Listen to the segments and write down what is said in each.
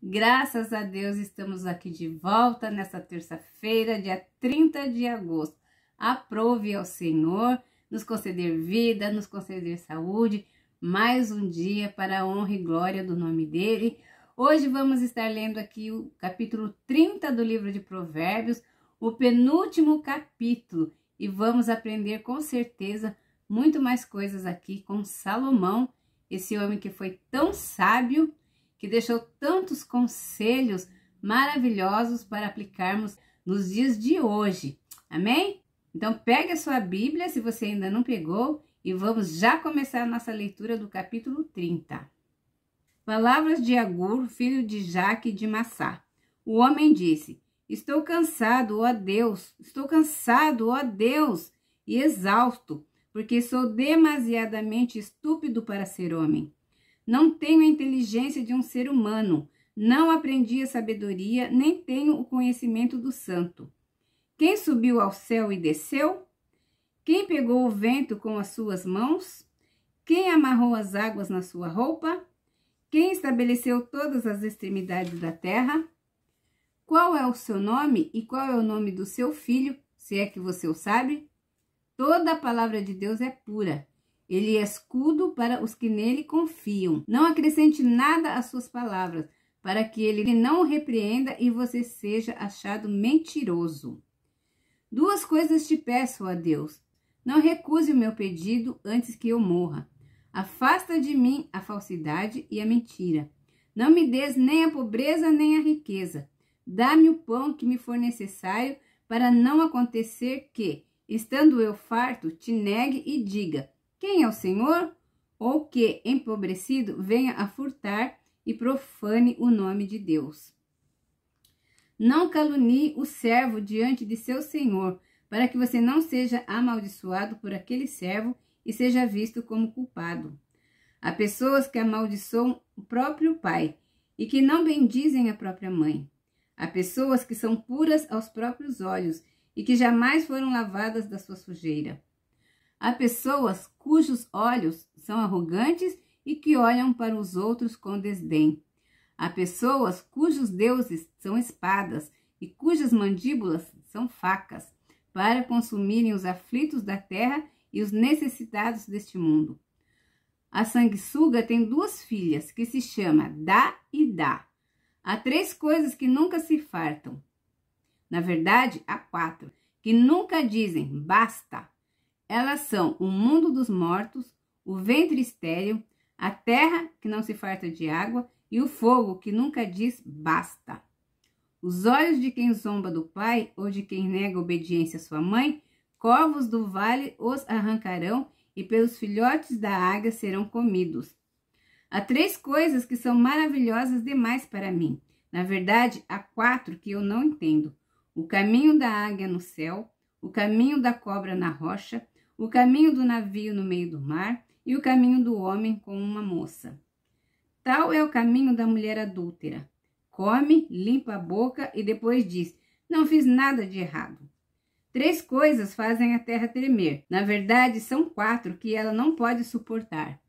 Graças a Deus estamos aqui de volta nesta terça-feira, dia 30 de agosto. Aprove ao Senhor nos conceder vida, nos conceder saúde, mais um dia para a honra e glória do nome dele. Hoje vamos estar lendo aqui o capítulo 30 do livro de Provérbios, o penúltimo capítulo, e vamos aprender com certeza muito mais coisas aqui com Salomão, esse homem que foi tão sábio, que deixou tantos conselhos maravilhosos para aplicarmos nos dias de hoje. Amém? Então pegue a sua Bíblia, se você ainda não pegou, e vamos já começar a nossa leitura do capítulo 30. Palavras de Agur, filho de Jaque de Massá. O homem disse: estou cansado, ó Deus, e exausto, porque sou demasiadamente estúpido para ser homem. Não tenho a inteligência de um ser humano, não aprendi a sabedoria, nem tenho o conhecimento do santo. Quem subiu ao céu e desceu? Quem pegou o vento com as suas mãos? Quem amarrou as águas na sua roupa? Quem estabeleceu todas as extremidades da terra? Qual é o seu nome e qual é o nome do seu filho, se é que você o sabe? Toda a palavra de Deus é pura. Ele é escudo para os que nele confiam. Não acrescente nada às suas palavras, para que ele não o repreenda e você seja achado mentiroso. Duas coisas te peço, ó Deus. Não recuse o meu pedido antes que eu morra. Afasta de mim a falsidade e a mentira. Não me des nem a pobreza nem a riqueza. Dá-me o pão que me for necessário, para não acontecer que, estando eu farto, te negue e diga: quem é o Senhor? Ou que, empobrecido, venha a furtar e profane o nome de Deus. Não calunie o servo diante de seu senhor, para que você não seja amaldiçoado por aquele servo e seja visto como culpado. Há pessoas que amaldiçoam o próprio pai e que não bendizem a própria mãe. Há pessoas que são puras aos próprios olhos e que jamais foram lavadas da sua sujeira. Há pessoas cujos olhos são arrogantes e que olham para os outros com desdém. Há pessoas cujos deuses são espadas e cujas mandíbulas são facas, para consumirem os aflitos da terra e os necessitados deste mundo. A sanguessuga tem duas filhas, que se chama Dá e Dá. Há três coisas que nunca se fartam. Na verdade, há quatro, que nunca dizem basta. Elas são o mundo dos mortos, o ventre estéril, a terra que não se farta de água e o fogo que nunca diz basta. Os olhos de quem zomba do pai ou de quem nega obediência à sua mãe, corvos do vale os arrancarão e pelos filhotes da águia serão comidos. Há três coisas que são maravilhosas demais para mim. Na verdade, há quatro que eu não entendo: o caminho da águia no céu, o caminho da cobra na rocha, o caminho do navio no meio do mar e o caminho do homem com uma moça. Tal é o caminho da mulher adúltera. Come, limpa a boca e depois diz: não fiz nada de errado. Três coisas fazem a terra tremer. Na verdade, são quatro que ela não pode suportar: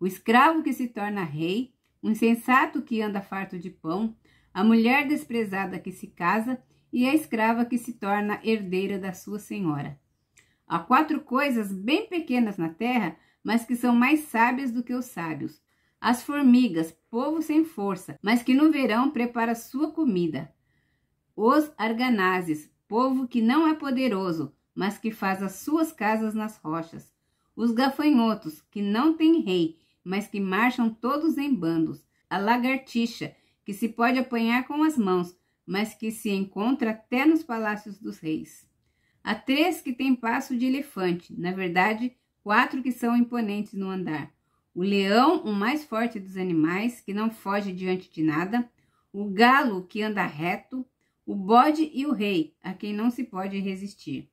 o escravo que se torna rei, o insensato que anda farto de pão, a mulher desprezada que se casa e a escrava que se torna herdeira da sua senhora. Há quatro coisas bem pequenas na terra, mas que são mais sábias do que os sábios. As formigas, povo sem força, mas que no verão prepara sua comida. Os arganazes, povo que não é poderoso, mas que faz as suas casas nas rochas. Os gafanhotos, que não têm rei, mas que marcham todos em bandos. A lagartixa, que se pode apanhar com as mãos, mas que se encontra até nos palácios dos reis. Há três que têm passo de elefante, na verdade, quatro que são imponentes no andar. O leão, o mais forte dos animais, que não foge diante de nada. O galo, que anda reto. O bode e o rei, a quem não se pode resistir.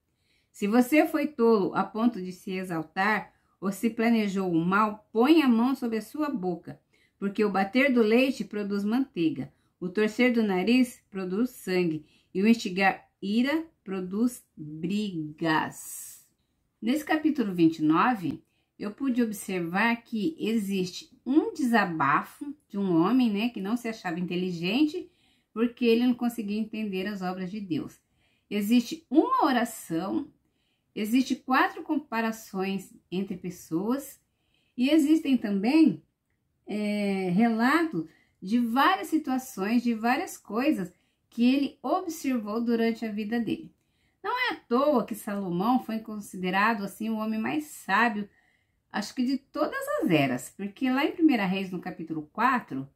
Se você foi tolo a ponto de se exaltar, ou se planejou o mal, põe a mão sobre a sua boca, porque o bater do leite produz manteiga, o torcer do nariz produz sangue, e o instigar ira produz brigas. Nesse capítulo 29, eu pude observar que existe um desabafo de um homem, né, que não se achava inteligente porque ele não conseguia entender as obras de Deus. Existe uma oração, existe 4 comparações entre pessoas e existem também relatos de várias situações, de várias coisas que ele observou durante a vida dele. Não é à toa que Salomão foi considerado assim o homem mais sábio, acho que de todas as eras, porque lá em 1 Reis, no capítulo 4,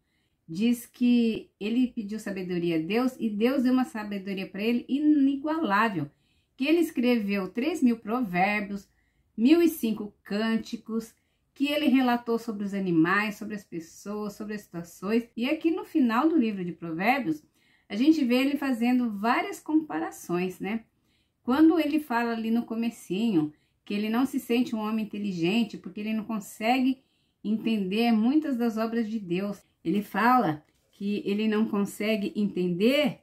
diz que ele pediu sabedoria a Deus e Deus deu uma sabedoria para ele inigualável, que ele escreveu 3.000 provérbios, 1.005 cânticos, que ele relatou sobre os animais, sobre as pessoas, sobre as situações. E aqui no final do livro de Provérbios, a gente vê ele fazendo várias comparações, né? Quando ele fala ali no comecinho que ele não se sente um homem inteligente porque ele não consegue entender muitas das obras de Deus. Ele fala que ele não consegue entender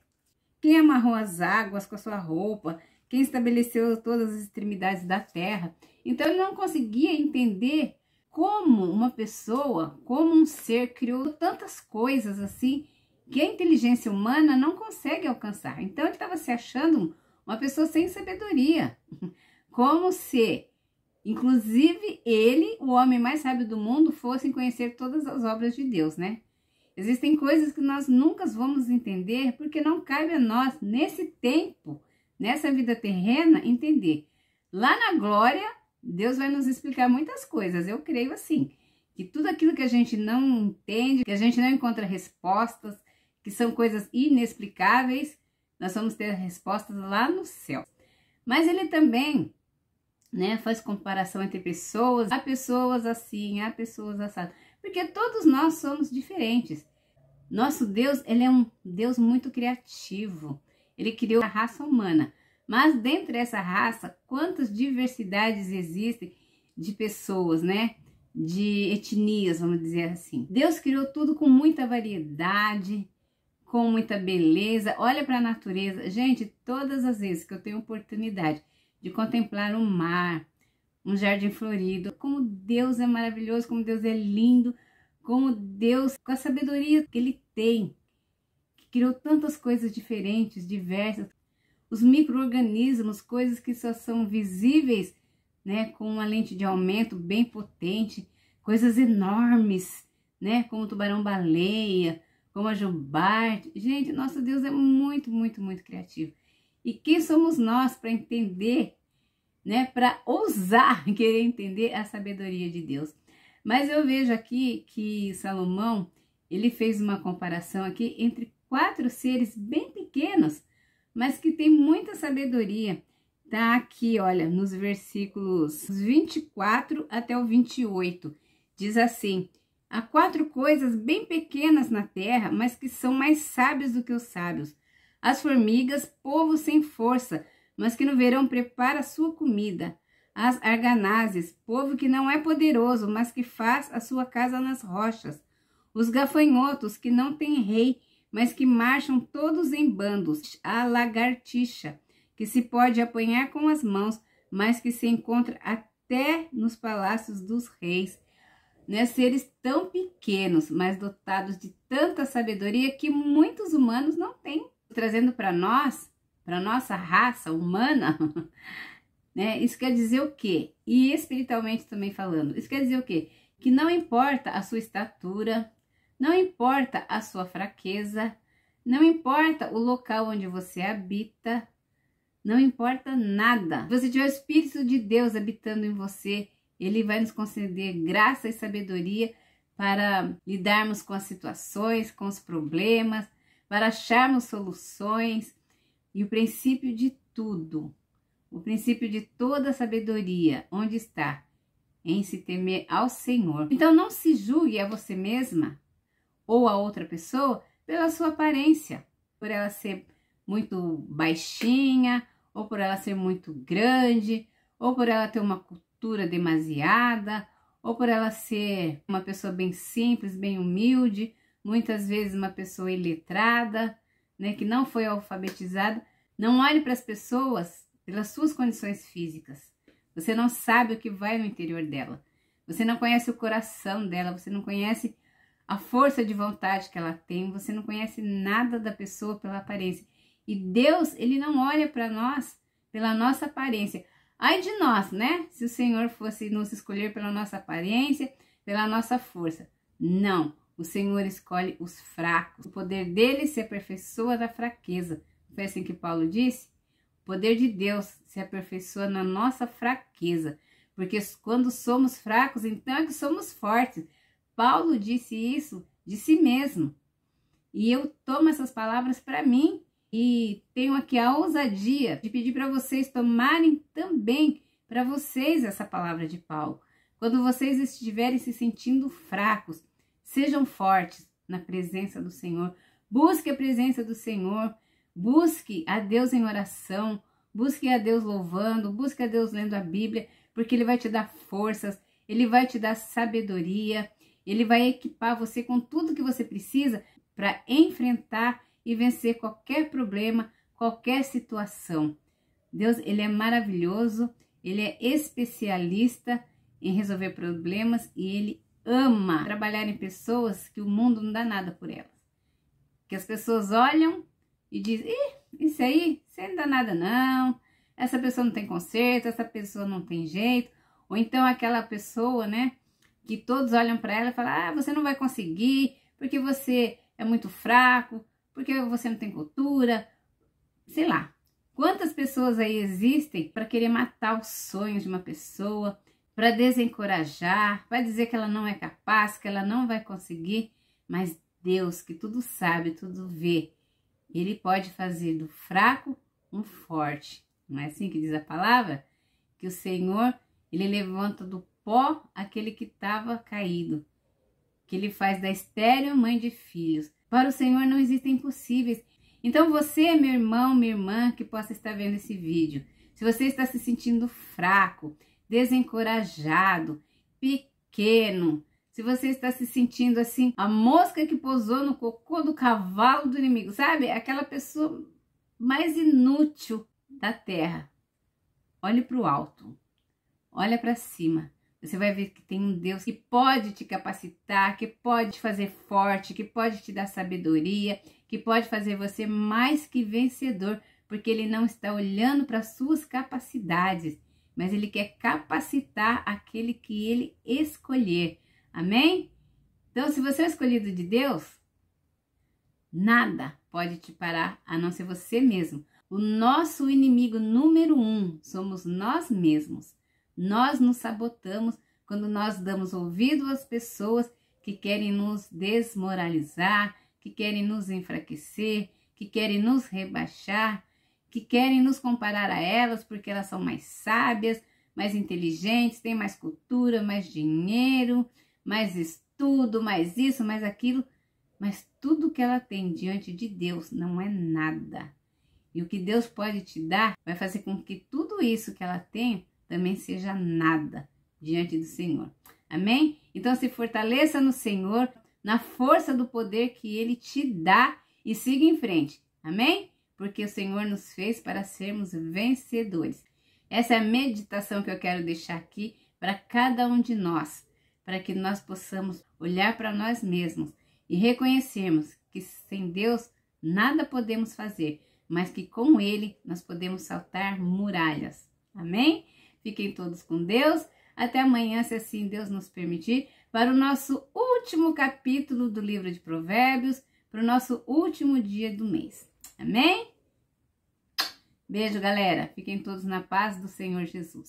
quem amarrou as águas com a sua roupa, quem estabeleceu todas as extremidades da terra. Então ele não conseguia entender como uma pessoa, como um ser criou tantas coisas assim que a inteligência humana não consegue alcançar. Então ele estava se achando uma pessoa sem sabedoria, como se, inclusive ele, o homem mais sábio do mundo, fosse conhecer todas as obras de Deus, né? Existem coisas que nós nunca vamos entender porque não cabe a nós, nesse tempo, nessa vida terrena, entender. Lá na glória, Deus vai nos explicar muitas coisas. Eu creio assim, que tudo aquilo que a gente não entende, que a gente não encontra respostas, que são coisas inexplicáveis, nós vamos ter respostas lá no céu. Mas ele também, né, faz comparação entre pessoas, há pessoas assim, há pessoas assadas, porque todos nós somos diferentes. Nosso Deus, ele é um Deus muito criativo. Ele criou a raça humana. Mas dentro dessa raça, quantas diversidades existem de pessoas, né? De etnias, vamos dizer assim. Deus criou tudo com muita variedade, com muita beleza. Olha para a natureza. Gente, todas as vezes que eu tenho oportunidade de contemplar um mar, um jardim florido, como Deus é maravilhoso, como Deus é lindo, como Deus, com a sabedoria que Ele tem, que criou tantas coisas diferentes, diversas, os micro-organismos, coisas que só são visíveis, né, com uma lente de aumento bem potente, coisas enormes, né, como o tubarão-baleia, como a jubarte. Gente, nosso Deus é muito, muito, muito criativo. E quem somos nós para entender, né, para ousar querer entender a sabedoria de Deus? Mas eu vejo aqui que Salomão, ele fez uma comparação aqui entre 4 seres bem pequenos, mas que tem muita sabedoria. Tá aqui, olha, nos versículos 24 até o 28. Diz assim: há 4 coisas bem pequenas na terra, mas que são mais sábias do que os sábios. As formigas, povo sem força, mas que no verão prepara a sua comida. As arganazes, povo que não é poderoso, mas que faz a sua casa nas rochas. Os gafanhotos, que não têm rei, mas que marcham todos em bandos. A lagartixa, que se pode apanhar com as mãos, mas que se encontra até nos palácios dos reis. Né? Seres tão pequenos, mas dotados de tanta sabedoria que muitos humanos não têm. Trazendo para nós, para nossa raça humana, né? Isso quer dizer o quê? E espiritualmente também falando, isso quer dizer o quê? Que não importa a sua estatura, não importa a sua fraqueza, não importa o local onde você habita, não importa nada. Se você tiver o Espírito de Deus habitando em você, Ele vai nos conceder graça e sabedoria para lidarmos com as situações, com os problemas, para acharmos soluções. E o princípio de tudo, o princípio de toda sabedoria, onde está? Em se temer ao Senhor. Então não se julgue a você mesma ou a outra pessoa pela sua aparência, por ela ser muito baixinha, ou por ela ser muito grande, ou por ela ter uma cultura demasiada, ou por ela ser uma pessoa bem simples, bem humilde, muitas vezes uma pessoa iletrada, né, que não foi alfabetizada. Não olhe para as pessoas pelas suas condições físicas. Você não sabe o que vai no interior dela. Você não conhece o coração dela, você não conhece a força de vontade que ela tem, você não conhece nada da pessoa pela aparência. E Deus, ele não olha para nós pela nossa aparência. Ai de nós, né? Se o Senhor fosse nos escolher pela nossa aparência, pela nossa força. Não, o Senhor escolhe os fracos. O poder dele se aperfeiçoa na fraqueza. Foi assim que Paulo disse? O poder de Deus se aperfeiçoa na nossa fraqueza. Porque quando somos fracos, então é que somos fortes. Paulo disse isso de si mesmo. E eu tomo essas palavras para mim e tenho aqui a ousadia de pedir para vocês tomarem também para vocês essa palavra de Paulo. Quando vocês estiverem se sentindo fracos, sejam fortes na presença do Senhor. Busque a presença do Senhor. Busque a Deus em oração. Busque a Deus louvando. Busque a Deus lendo a Bíblia. Porque Ele vai te dar forças. Ele vai te dar sabedoria. Ele vai equipar você com tudo que você precisa para enfrentar e vencer qualquer problema, qualquer situação. Deus, Ele é maravilhoso, Ele é especialista em resolver problemas e Ele ama trabalhar em pessoas que o mundo não dá nada por elas. Que as pessoas olham e dizem, isso aí, você não dá nada não, essa pessoa não tem conserto, essa pessoa não tem jeito. Ou então aquela pessoa, né, que todos olham para ela e falam, você não vai conseguir, porque você é muito fraco, porque você não tem cultura, sei lá. Quantas pessoas aí existem para querer matar os sonhos de uma pessoa, para desencorajar, para dizer que ela não é capaz, que ela não vai conseguir, mas Deus, que tudo sabe, tudo vê, Ele pode fazer do fraco um forte. Não é assim que diz a palavra? Que o Senhor, Ele levanta do pó aquele que estava caído, que Ele faz da estéril mãe de filhos. Para o Senhor não existem impossíveis. Então você, meu irmão, minha irmã, que possa estar vendo esse vídeo, se você está se sentindo fraco, desencorajado, pequeno, se você está se sentindo assim, a mosca que pousou no cocô do cavalo do inimigo, sabe? Aquela pessoa mais inútil da terra. Olhe para o alto, olha para cima. Você vai ver que tem um Deus que pode te capacitar, que pode te fazer forte, que pode te dar sabedoria, que pode fazer você mais que vencedor, porque Ele não está olhando para as suas capacidades, mas Ele quer capacitar aquele que Ele escolher. Amém? Então, se você é escolhido de Deus, nada pode te parar a não ser você mesmo. O nosso inimigo número 1 somos nós mesmos. Nós nos sabotamos quando nós damos ouvido às pessoas que querem nos desmoralizar, que querem nos enfraquecer, que querem nos rebaixar, que querem nos comparar a elas porque elas são mais sábias, mais inteligentes, têm mais cultura, mais dinheiro, mais estudo, mais isso, mais aquilo. Mas tudo que ela tem diante de Deus não é nada. E o que Deus pode te dar vai fazer com que tudo isso que ela tem também seja nada diante do Senhor. Amém? Então se fortaleça no Senhor, na força do poder que Ele te dá e siga em frente. Amém? Porque o Senhor nos fez para sermos vencedores. Essa é a meditação que eu quero deixar aqui para cada um de nós, para que nós possamos olhar para nós mesmos e reconhecermos que sem Deus nada podemos fazer, mas que com Ele nós podemos saltar muralhas. Amém? Fiquem todos com Deus. Até amanhã, se assim Deus nos permitir, para o nosso último capítulo do livro de Provérbios, para o nosso último dia do mês. Amém? Beijo, galera. Fiquem todos na paz do Senhor Jesus.